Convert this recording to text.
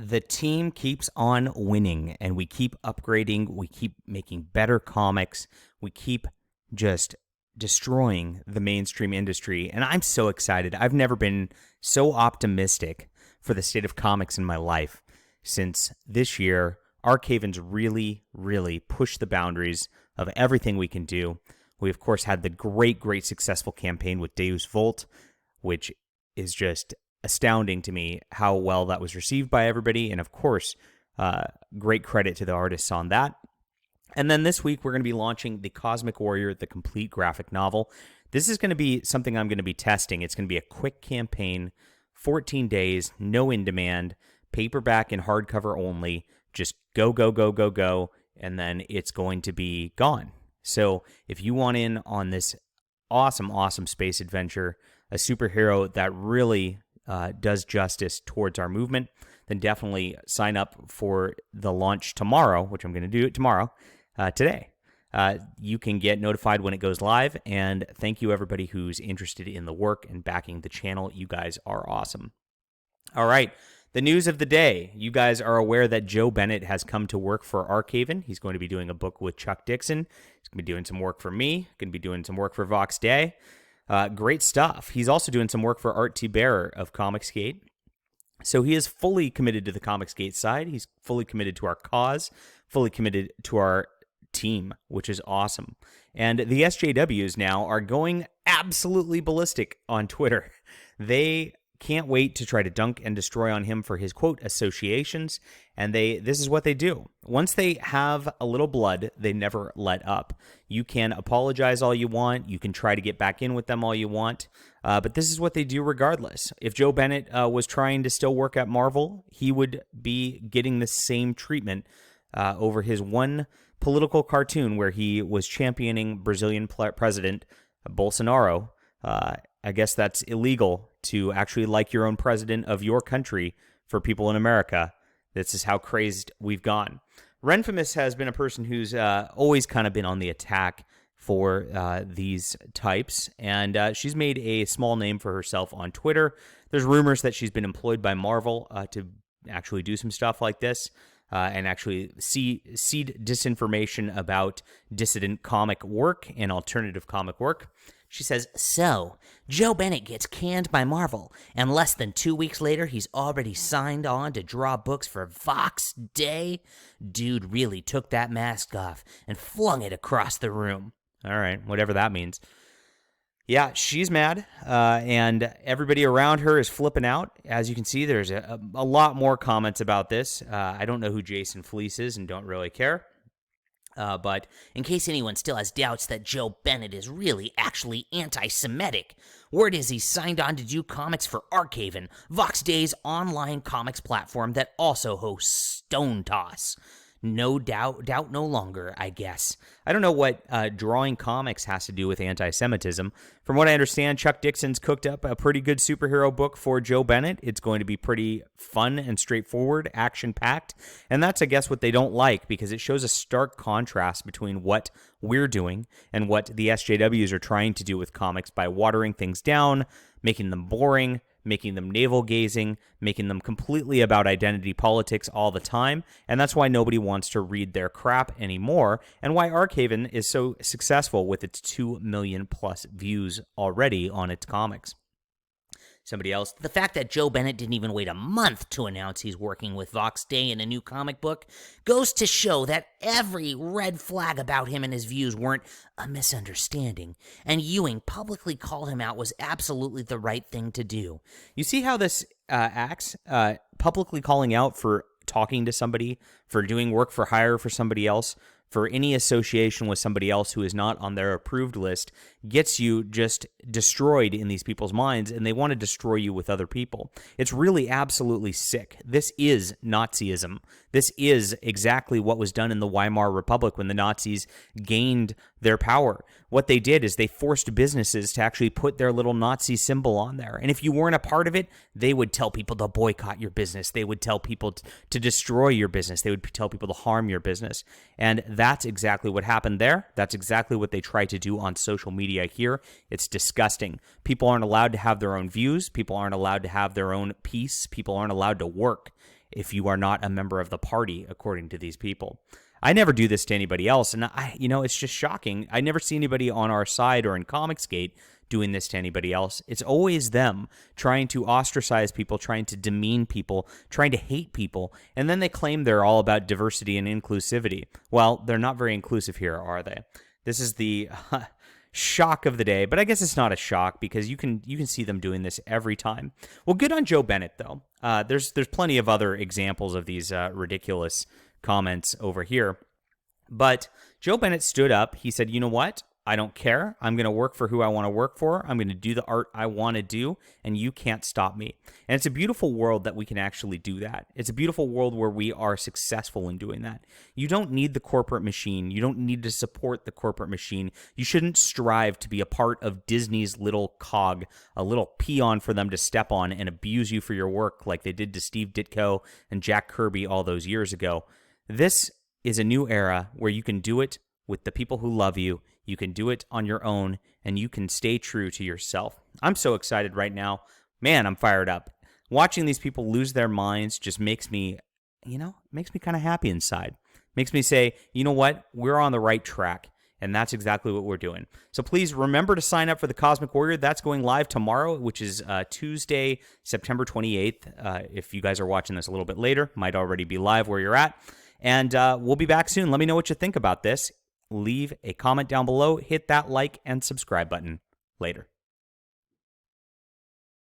The team keeps on winning, and we keep upgrading. We keep making better comics. We keep just destroying the mainstream industry, and I'm so excited. I've never been so optimistic for the state of comics in my life since this year. Arkaven's really, really pushed the boundaries of everything we can do. We, of course, had the great successful campaign with Deus Vult, which is just astounding to me how well that was received by everybody. And, of course, great credit to the artists on that. And then this week, we're going to be launching The Cosmic Warrior, the complete graphic novel. This is going to be something I'm going to be testing. It's going to be a quick campaign, 14 days, no in-demand, paperback and hardcover only. Just go, and then it's going to be gone. So if you want in on this awesome space adventure, a superhero that really does justice towards our movement, then definitely sign up for the launch tomorrow, which I'm going to do it tomorrow, today. You can get notified when it goes live, and thank you everybody who's interested in the work and backing the channel. You guys are awesome. All right. The news of the day. You guys are aware that Joe Bennett has come to work for Arkaven. He's going to be doing a book with Chuck Dixon. He's going to be doing some work for me. Going to be doing some work for Vox Day. Great stuff. He's also doing some work for Art T. Bearer of Comicsgate. So he is fully committed to the Comicsgate side. He's fully committed to our cause, fully committed to our team, which is awesome. And the SJWs now are going absolutely ballistic on Twitter. They can't wait to try to dunk and destroy on him for his, quote, associations, and this is what they do. Once they have a little blood, they never let up. You can apologize all you want, you can try to get back in with them all you want, but this is what they do regardless. If Joe Bennett was trying to still work at Marvel, he would be getting the same treatment over his one political cartoon where he was championing Brazilian President Bolsonaro. I guess that's illegal to actually like your own president of your country for people in America. This is how crazed we've gone. Renfamous has been a person who's always kind of been on the attack for these types, and she's made a small name for herself on Twitter. There's rumors that she's been employed by Marvel to actually do some stuff like this and actually seed disinformation about dissident comic work and alternative comic work. She says, so, Joe Bennett gets canned by Marvel, and less than 2 weeks later, he's already signed on to draw books for Vox Day? Dude really took that mask off and flung it across the room. All right, whatever that means. Yeah, she's mad, and everybody around her is flipping out. As you can see, there's a lot more comments about this. I don't know who Jason Fleece is and don't really care. But in case anyone still has doubts that Joe Bennett is really actually anti-Semitic, word is he's signed on to do comics for Arkaven, Vox Day's online comics platform that also hosts Stone Toss. No doubt no longer, I guess. I don't know what drawing comics has to do with anti-Semitism. From what I understand, Chuck Dixon's cooked up a pretty good superhero book for Joe Bennett. It's going to be pretty fun and straightforward, action-packed. And that's, I guess, what they don't like, because it shows a stark contrast between what we're doing and what the SJWs are trying to do with comics by watering things down, making them boring, making them navel-gazing, making them completely about identity politics all the time, and that's why nobody wants to read their crap anymore, and why Arkaven is so successful with its 2 million plus views already on its comics. Somebody else, the fact that Joe Bennett didn't even wait a month to announce he's working with Vox Day in a new comic book goes to show that every red flag about him and his views weren't a misunderstanding, and Ewing publicly called him out was absolutely the right thing to do. You see how this acts? Publicly calling out for talking to somebody, for doing work for hire for somebody else, for any association with somebody else who is not on their approved list, gets you just destroyed in these people's minds, and they want to destroy you with other people. It's really absolutely sick. This is Nazism. This is exactly what was done in the Weimar Republic when the Nazis gained their power. What they did is they forced businesses to actually put their little Nazi symbol on there. And if you weren't a part of it, they would tell people to boycott your business. They would tell people to destroy your business. They would tell people to harm your business. And that's exactly what happened there. That's exactly what they try to do on social media here. It's disgusting. People aren't allowed to have their own views. People aren't allowed to have their own peace. People aren't allowed to work. if you are not a member of the party, according to these people. I never do this to anybody else, and it's just shocking. I never see anybody on our side or in Comicsgate doing this to anybody else. It's always them trying to ostracize people, trying to demean people, trying to hate people, and then they claim they're all about diversity and inclusivity. Well, they're not very inclusive here, are they? This is the shock of the day, but I guess it's not a shock because you can see them doing this every time. Well, good on Joe Bennett though. There's plenty of other examples of these ridiculous comments over here, but Joe Bennett stood up. He said, "You know what? I don't care. I'm going to work for who I want to work for. I'm going to do the art I want to do, and you can't stop me." And it's a beautiful world that we can actually do that. It's a beautiful world where we are successful in doing that. You don't need the corporate machine. You don't need to support the corporate machine. You shouldn't strive to be a part of Disney's little cog, a little peon for them to step on and abuse you for your work like they did to Steve Ditko and Jack Kirby all those years ago. This is a new era where you can do it with the people who love you. You can do it on your own, and you can stay true to yourself. I'm so excited right now. Man, I'm fired up. Watching these people lose their minds just makes me kind of happy inside. Makes me say, you know what? We're on the right track, and that's exactly what we're doing. So please remember to sign up for the Cosmic Warrior. That's going live tomorrow, which is Tuesday, September 28th. If you guys are watching this a little bit later, might already be live where you're at. And we'll be back soon. Let me know what you think about this. Leave a comment down below, hit that like and subscribe button. Later.